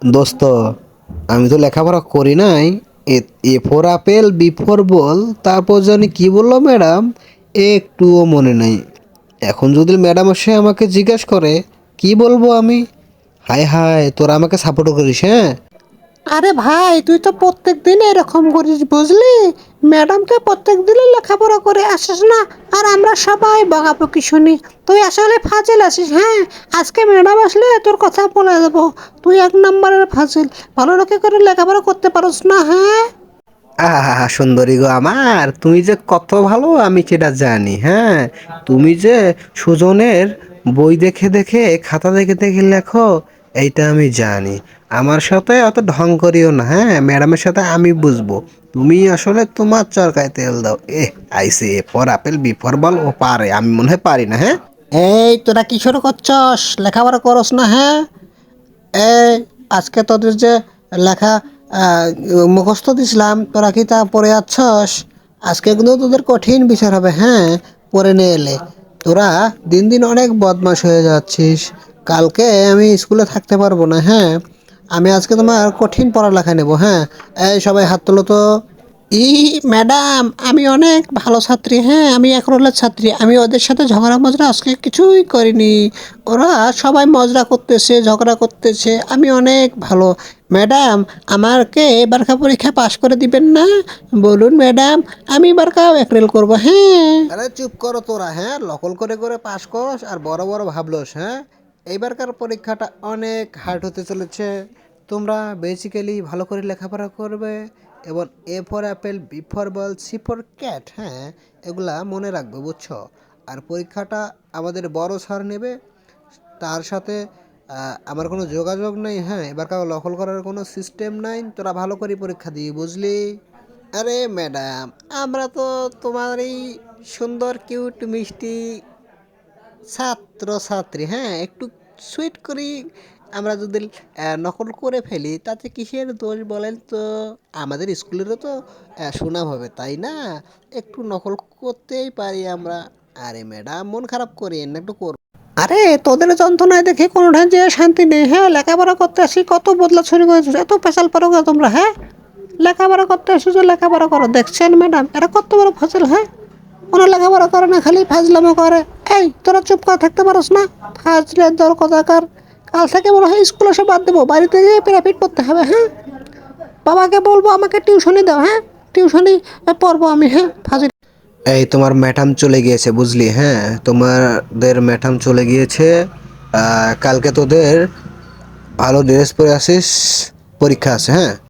দোস্ত, আমি তো লেখাপড়া করি নাই। A A for apple, B for ball, তারপর জানি কি বললো ম্যাডাম, একটুও মনে নাই। এখন যদি ম্যাডাম এসে আমাকে জিজ্ঞেস করে, কি বলবো আমি? হায় হায়, তোরা আমাকে সাপোর্ট করিস, হ্যাঁ? আরে ভাই, তুই তো প্রত্যেক দিন এরকম করিস বুঝলি। ম্যাডামকে প্রত্যেক দিনই লেখাপড়া করে আসিস না, আর আমরা সবাই বকাবকি শুনি। তুই আসলে ফাজিল আছিস। হ্যাঁ, আজকে ম্যাডাম আসলে তোর কথা বলে দেবো। তুই এক নম্বরের ফাজিল। ভালো রেখে করে লেখাপড়া করতে পারস না, হ্যাঁ। আহা সুন্দরী গো আমার, তুমি যে কত ভালো আমি সেটা জানি, হ্যাঁ। তুমি যে সুজনের বই দেখে দেখে, খাতা দেখে দেখে লেখো, এইটা আমি জানি। আমার সাথে অত ঢং করিও না, হ্যাঁ। ম্যাডামের সাথে আমি বুঝবো। তুমি আসলে তোমার চরকায় তেল দাও। আইসে A for apple, B for ball, ও পারে, আমি মনে হয় পারি না, হ্যাঁ। এই তোরা কি শুরু করছস? লেখাপড়া করস না, হ্যাঁ? এই, আজকে তোদের যে লেখা আহ, মুখস্থ দিছিলাম, তোরা কি তা পড়ে যাচ্ছস? আজকে কিন্তু তোদের কঠিন বিচার হবে, হ্যাঁ। পড়ে নিয়ে এলে তোরা দিন দিন অনেক বদমাশ হয়ে যাচ্ছিস। কালকে আমি স্কুলে থাকতে পারবো না, হ্যাঁ। আমি আজকে তোমার কঠিন পড়ালেখা নেব, হ্যাঁ। এই সবাই হাত তোলো তো। ই ম্যাডাম, আমি অনেক ভালো ছাত্রী, হ্যাঁ। আমি এক রোলের ছাত্রী। আমি ওদের সাথে ঝগড়া মজরা আজকে কিছুই করিনি। ওরা সবাই মজরা করতেছে, ঝগড়া করতেছে। আমি অনেক ভালো। ম্যাডাম, আমাকে এবারকার পরীক্ষা পাশ করে দিবেন না? বলুন ম্যাডাম, আমি এবারকাও এক্রেল করবো, হ্যাঁ। আরে চুপ করো তোরা, হ্যাঁ। নকল করে করে পাস করস আর বড় বড় ভাবলোস, হ্যাঁ। এইবারকার পরীক্ষাটা অনেক হার্ড হতে চলেছে। তোমরা বেসিক্যালি ভালো করে লেখাপড়া করবে এবং A for apple, B for ball, C for cat, হ্যাঁ, এগুলা মনে রাখবে, বুঝছো? আর পরীক্ষাটা আমাদের বড় স্যার নেবে। তার সাথে আমার কোনো যোগাযোগ নেই, হ্যাঁ। এবারকার নকল করার কোনো সিস্টেম নাই। তোরা ভালো করে পরীক্ষা দিবি, বুঝলি? আরে ম্যাডাম, আমরা তো তোমার এই সুন্দর কিউট মিষ্টি ছাত্র ছাত্রী, হ্যাঁ। একটু সুইট করি। আমরা যদি নকল করে ফেলি, তাতে কিসের দোষ বলেন তো? আমাদের স্কুলেরও তো সুনাম হবে, তাই না? একটু নকল করতেই পারি আমরা। আরে ম্যাডাম, মন খারাপ করেন না, একটু করুন। আরে তোদের যন্ত্রণায় দেখে কোনোঠান যে শান্তি নেই, হ্যাঁ। লেখাপড়া করতে আসি কত বদলা ছড়ি করেছিস, এত পেশাল পারো গো তোমরা, হ্যাঁ। লেখাপড়া করতে আসি যে লেখাপড়া করো, দেখছেন ম্যাডাম এরা কত বড় ফাজিল, হ্যাঁ। কোনো লেখাপড়া করে না, খালি ফাজলামো করে। এই তোরা চুপ করে থাকতে পারস না? ফাজলের দর কথাকার। কাল থেকে মনে হয় স্কুল এসে বাদ দেবো, বাড়িতে গিয়ে প্রাইভেট পড়তে হবে, হ্যাঁ। বাবাকে বলবো আমাকে টিউশনি দাও, হ্যাঁ। টিউশনি পড়বো আমি, হ্যাঁ। ফাজিল। এই তোমার ম্যাডাম চলে গিয়েছে, বুঝলি, হ্যাঁ। তোমাদের ম্যাডাম চলে গিয়েছে। কালকে তোদের ভালো ড্রেস পরে আসিস, পরীক্ষা আছে, হ্যাঁ।